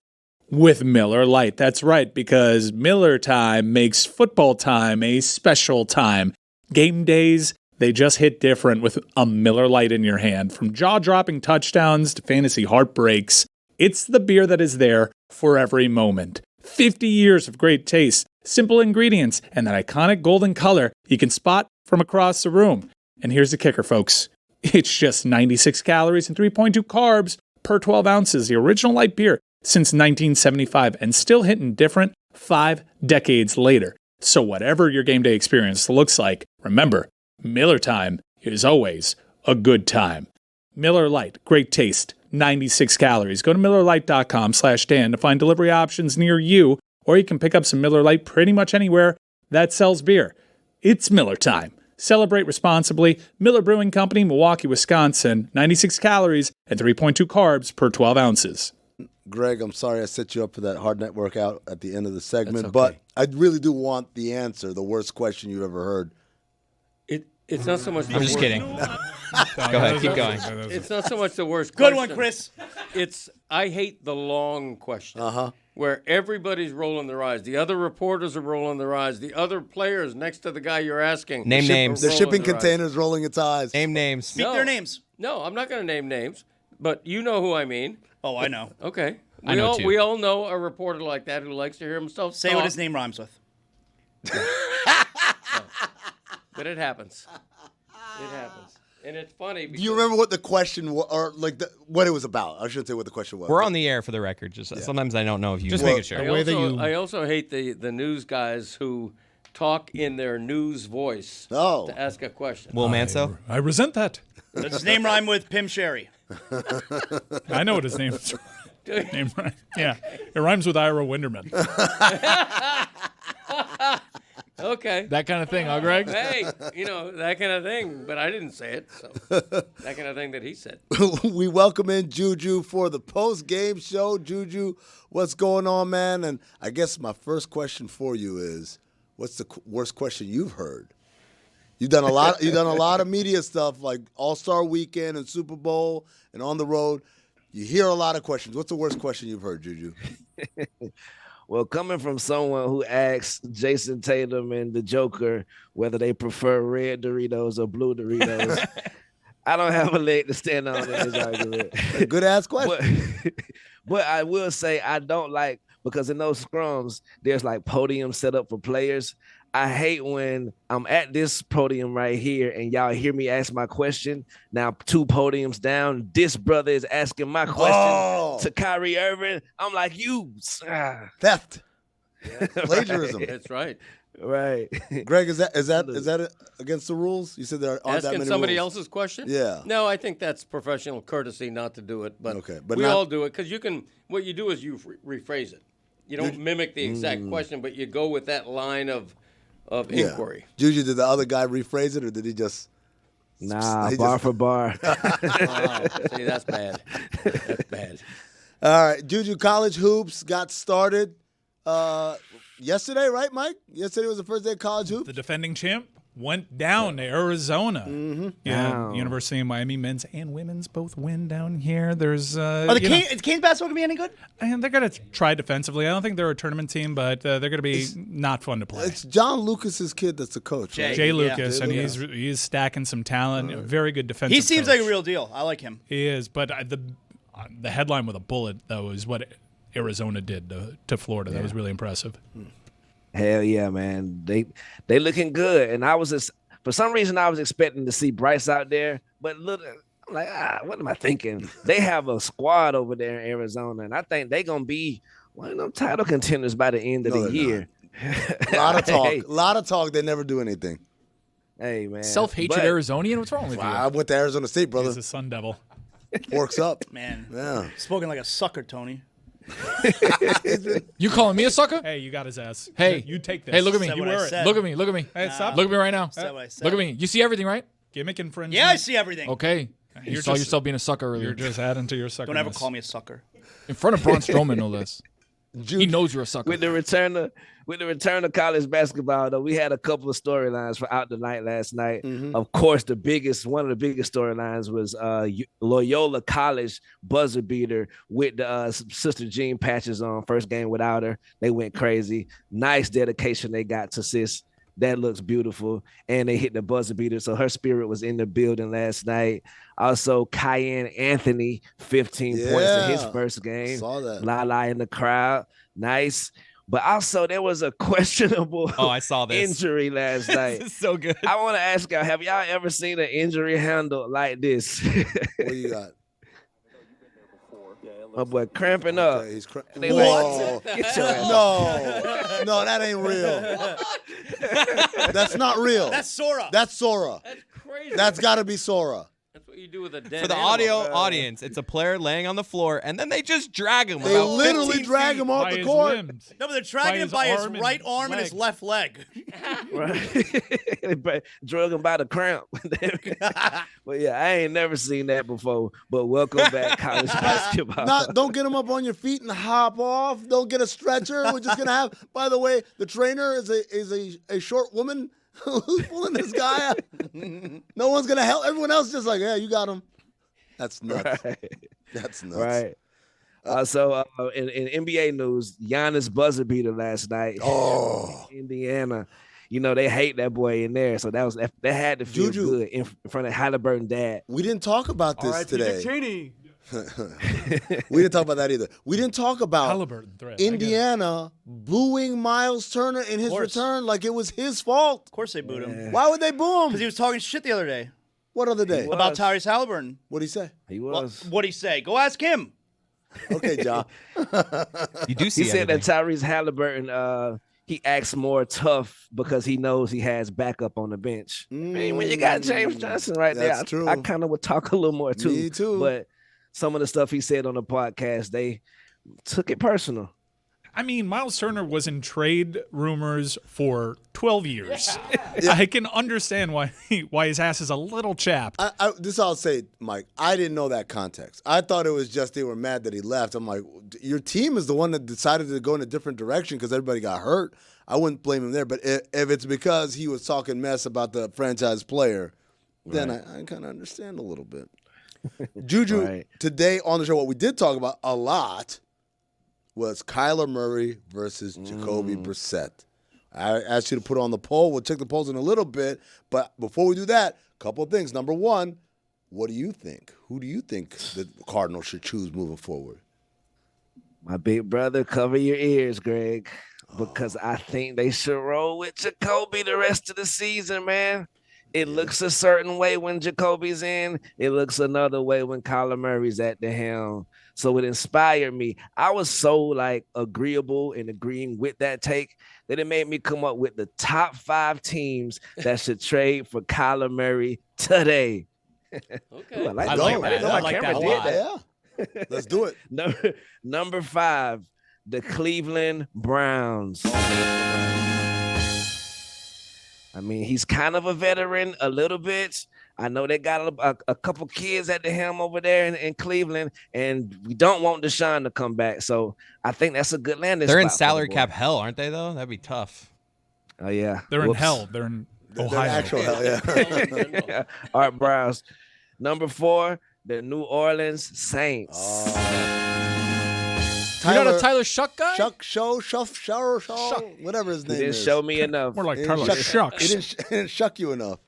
with Miller Lite. That's right, because Miller time makes football time a special time. Game days, they just hit different with a Miller Lite in your hand. From jaw-dropping touchdowns to fantasy heartbreaks, it's the beer that is there for every moment. 50 years of great taste, simple ingredients, and that iconic golden color you can spot from across the room. And here's the kicker, folks. It's just 96 calories and 3.2 carbs per 12 ounces, the original light beer since 1975, and still hitting different 5 decades later. So whatever your game day experience looks like, remember, Miller time is always a good time. Miller Lite, great taste, 96 calories. Go to MillerLite.com/Dan to find delivery options near you, or you can pick up some Miller Lite pretty much anywhere that sells beer. It's Miller time. Celebrate responsibly. Miller Brewing Company, Milwaukee, Wisconsin, 96 calories and 3.2 carbs per 12 ounces. Greg, I'm sorry I set you up for that hard net workout at the end of the segment, That's but okay. I really do want the answer, the worst question you've ever heard. It's not so much the I'm just worst- kidding. Go ahead, keep going. It's not so much the worst Good question. one, Chris. It's I hate the long question. Uh-huh. Where everybody's rolling their eyes. The other reporters are rolling their eyes. The other players next to the guy you're asking. Name are names. The rolling shipping their eyes. container's rolling its eyes. Name names. Speak their names. No, I'm not going to name names, but you know who I mean. Oh, I know. Okay. I know too. We all know a reporter like that who likes to hear himself Say talk, what his name rhymes with. but it happens. It happens. And it's funny Do because you remember what the question was, or like what it was about? I shouldn't say what the question was. We're on the air for the record. Just sometimes I don't know if you. Just making make sure. I also hate the news guys who talk in their news voice Oh. to ask a question. Will Manso. I resent that. Does his name rhyme with Pim Sherry? I know what his name is. Yeah, it rhymes with Ira Winderman. Okay. That kind of thing, huh, Greg? Hey, that kind of thing. But I didn't say it. So that kind of thing that he said. We welcome in Juju for the post-game show. Juju, what's going on, man? And I guess my first question for you is, what's the worst question you've heard? You've done a lot. You've done a lot of media stuff like All-Star Weekend and Super Bowl and on the road. You hear a lot of questions. What's the worst question you've heard, Juju? Well, coming from someone who asked Jason Tatum and the Joker whether they prefer red Doritos or blue Doritos, I don't have a leg to stand on in this argument. Good ass question. But I will say I don't like, because in those scrums, there's like podiums set up for players. I hate when I'm at this podium right here and y'all hear me ask my question. Now 2 podiums down, this brother is asking my question to Kyrie Irving. I'm like, theft, plagiarism. That's right. Right. Greg, is that against the rules? You said there aren't that Asking many somebody rules. else's question? Yeah. No, I think that's professional courtesy not to do it. But, okay. But we not, all do it because what you do is you rephrase it. You don't mimic the exact question, but you go with that line of inquiry. Juju, did the other guy rephrase it, or did he just? Nah, bar for bar. Wow. See, that's bad. That's bad. All right, Juju, college hoops got started yesterday, right, Mike? Yesterday was the first day of college hoops. The defending champ went down to Arizona. Mm-hmm. Yeah, Wow. University of Miami men's and women's both win down here. There's is Canes basketball gonna be any good? And they're gonna try defensively. I don't think they're a tournament team, but they're gonna be not fun to play. It's John Lucas's kid that's the coach. Right? Jay Lucas, Jay and Lucas. he's stacking some talent. Very good defensive. He seems coach. like a real deal. I like him. He is, but the headline with a bullet though is what Arizona did to Florida. That was really impressive. Hell yeah, man. They looking good. And for some reason I was expecting to see Bryce out there, but look, I'm like, what am I thinking? They have a squad over there in Arizona, and I think they're gonna be one of them title contenders by the end of the year. A lot of talk. A lot of talk. They never do anything. Hey, man. Self-hatred Arizonian? What's wrong with you? I went to Arizona State, brother. He's a Sun Devil. Works up. Man. Yeah. Spoken like a sucker, Tony. You calling me a sucker? Hey, you got his ass. Hey, you take this. Hey, look at me. Said You what I wear it. said. Look at me. Look at me. Hey, stop. Look at me right now. Said what I said. Look at me. You see everything, right? Gimmick infringement. Yeah, I see everything. Okay. You saw yourself being a sucker earlier. You're just adding to your sucker. Don't ever call me a sucker. In front of Braun Strowman, no less. He knows you're a sucker. With the return of college basketball, though, we had a couple of storylines for out the night last night. Mm-hmm. Of course, one of the biggest storylines was Loyola College buzzer beater with the Sister Jean patches on. First game without her, they went crazy. Nice dedication they got to sis. That looks beautiful. And they hit the buzzer beater, so her spirit was in the building last night. Also, Cayenne Anthony, 15 points in his first game. Saw that. Lala in the crowd. Nice. But also, there was a questionable I saw this. injury last night. This is so good. I want to ask y'all, have y'all ever seen an injury handled like this? What you got? My boy cramping up. Okay, he's They Whoa. like, get your ass. No, that ain't real. That's not real. That's Sora. That's Sora. That's crazy. That's got to be Sora. That's what you do with a dead For the animal. audio audience, it's a player laying on the floor, and then they just drag him. They about literally 15 drag feet. him off By the his court. limbs. No, but they're dragging him by his arm and right arm and his leg. left leg. Right. Drug him by the cramp. But yeah, I ain't never seen that before. But welcome back, college basketball. Don't get him up on your feet and hop off. Don't get a stretcher. We're just gonna have. By the way, the trainer is a short woman who's pulling this guy up. No one's gonna help. Everyone else is just like, yeah, you got him. That's nuts. Right. That's nuts. Right. So in NBA news, Giannis buzzer beater last night. Oh. Indiana. You know, they hate that boy in there. So that had to feel Juju. good in front of Halliburton dad. We didn't talk about this today. Cheney. We didn't talk about that either. We didn't talk about Halliburton threat. I get it. Indiana booing Miles Turner in his course. return like it was his fault. Of course they booed him. Why would they boo Because he him? was talking shit the other day What other day? about Tyrese Halliburton. What'd he say? He Well, was. what'd he say? Go ask him. Okay, John. You do see He said that everything. Tyrese Halliburton, he acts more tough because he knows he has backup on the bench. I mean, when you got James Johnson right there, That's true. I kind of would talk a little more too. Me too. But some of the stuff he said on the podcast, they took it personal. I mean, Miles Turner was in trade rumors for 12 years. Yeah. I can understand why his ass is a little chapped. This I'll say, Mike. I didn't know that context. I thought it was just they were mad that he left. I'm like, your team is the one that decided to go in a different direction because everybody got hurt. I wouldn't blame him there. But if it's because he was talking mess about the franchise player, then I kind of understand a little bit. Juju, today on the show, what we did talk about a lot was Kyler Murray versus Jacoby Brissett. I asked you to put on the poll. We'll check the polls in a little bit. But before we do that, a couple of things. Number one, what do you think? Who do you think the Cardinals should choose moving forward? My big brother, cover your ears, Greg, because I think they should roll with Jacoby the rest of the season, man. It looks a certain way when Jacoby's in. It looks another way when Kyler Murray's at the helm. So it inspired me. I was so agreeable and agreeing with that take that it made me come up with the top 5 teams that should trade for Kyler Murray today. Okay. Ooh, I like that a lot. Yeah. Let's do it. Number 5, the Cleveland Browns. I mean, he's kind of a veteran a little bit. I know they got a couple kids at the helm over there in Cleveland, and we don't want Deshaun to come back. So I think that's a good landing spot. They're in salary cap hell, aren't they, though? That'd be tough. Oh, yeah. They're in hell. They're in Ohio. They're actual hell, yeah. All right, Browns. Number 4, the New Orleans Saints. You're not a Tyler Shuck guy? Shuck, whatever his name is. He didn't show me enough. More like Tyler Shucks. He didn't shuck you enough.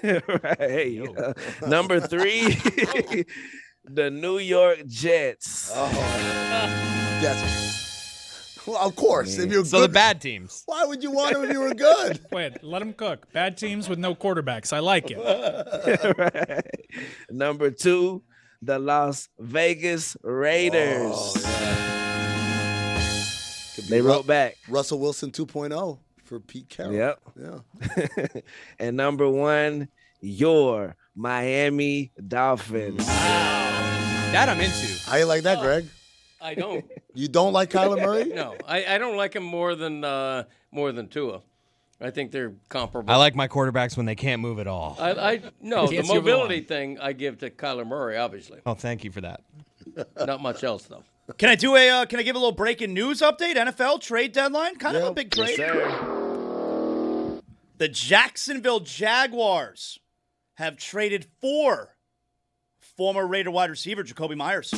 Right. Number 3, the New York Jets. Yes. Well, of course. If you're So good, the bad teams. why would you want him if you were good? Wait, let him cook. Bad teams with no quarterbacks. I like it. Right. Number 2, the Las Vegas Raiders. They wrote back. Russell Wilson 2.0 for Pete Carroll. Yep. Yeah. And number 1, your Miami Dolphins. That I'm into. How you like that, Greg? I don't. You don't like Kyler Murray? No, I don't like him more than Tua. I think they're comparable. I like my quarterbacks when they can't move at all. No, the Can't see over the mobility line. thing I give to Kyler Murray, obviously. Oh, thank you for that. Not much else though. Can I give a little breaking news update? NFL trade deadline, kind of a big trade. Yes, sir. The Jacksonville Jaguars have traded for former Raider wide receiver Jacoby Myers.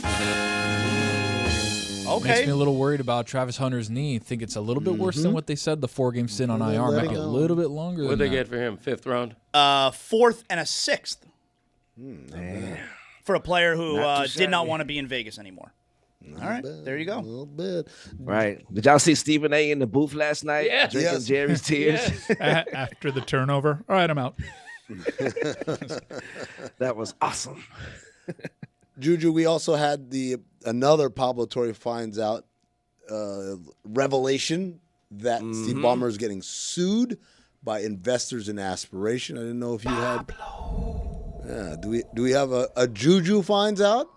Okay. Makes me a little worried about Travis Hunter's knee. Think it's a little bit worse than what they said. The 4-game stint on IR might get a little bit longer. What'd than they that. get for him? 5th round? 4th and a 6th for a player who Not too did not shabby. want to be in Vegas anymore. All right, there you A go. little bit. Right. Did y'all see Stephen A. in the booth last night? Yes. Drinking Yes. Jerry's tears? Yes. After the turnover. All right, I'm out. That was awesome. Juju, we also had another Pablo Torre finds out revelation that Steve Ballmer is getting sued by investors in aspiration. I didn't know if you had. Yeah. Do we have a Juju finds out?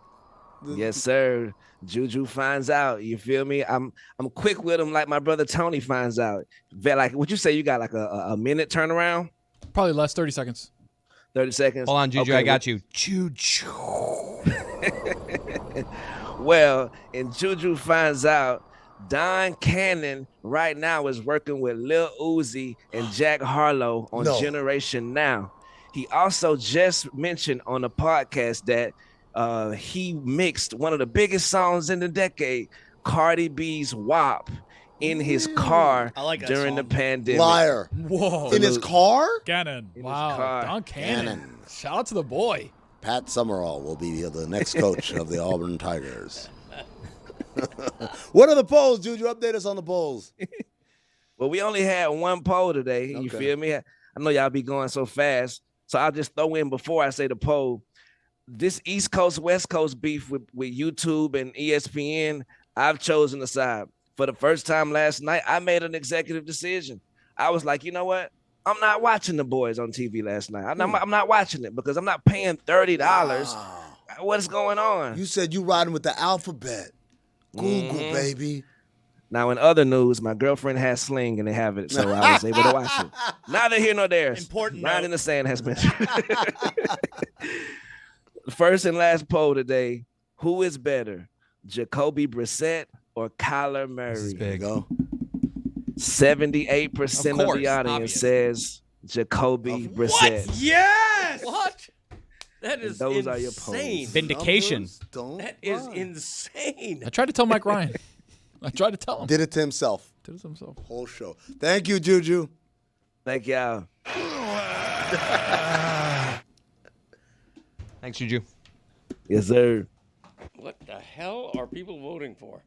Yes, sir. Juju finds out. You feel me? I'm quick with him like my brother Tony finds out. Like, would you say you got like a minute turnaround? Probably less 30 seconds. 30 seconds? Hold on, Juju. Okay, I got you. Juju. Well, and Juju finds out Don Cannon right now is working with Lil Uzi and Jack Harlow on No. Generation Now. He also just mentioned on the podcast that he mixed one of the biggest songs in the decade, Cardi B's WAP, in his car I like that during song. the pandemic. Liar. Whoa. In his car? Gannon. Wow. car. Don Cannon. Shout out to the boy. Pat Summerall will be the next coach of the Auburn Tigers. What are the polls, Juju? Update us on the polls. Well, we only had one poll today. You Okay. feel me? I know y'all be going so fast. So I'll just throw in before I say the poll. This East Coast, West Coast beef with YouTube and ESPN, I've chosen a side. For the first time last night, I made an executive decision. I was like, you know what? I'm not watching the boys on TV last night. I'm not watching it because I'm not paying $30 What's going on? You said you riding with the alphabet. Google, baby. Now, in other news, my girlfriend has Sling and they have it, so I was able to watch it. Neither here nor there. Important Line note. in the sand has been. First and last poll today: who is better, Jacoby Brissett or Kyler Murray? This is big. Go. 78% of the audience says Jacoby Brissett. Yes! What? That is Those are your insane. polls. Vindication. Numbers don't That is lie. insane. I tried to tell Mike Ryan. I tried to tell him. Did it to himself. Did it himself. Whole show. Thank you, Juju. Thank y'all. Thanks, Juju. Yes, sir. What the hell are people voting for?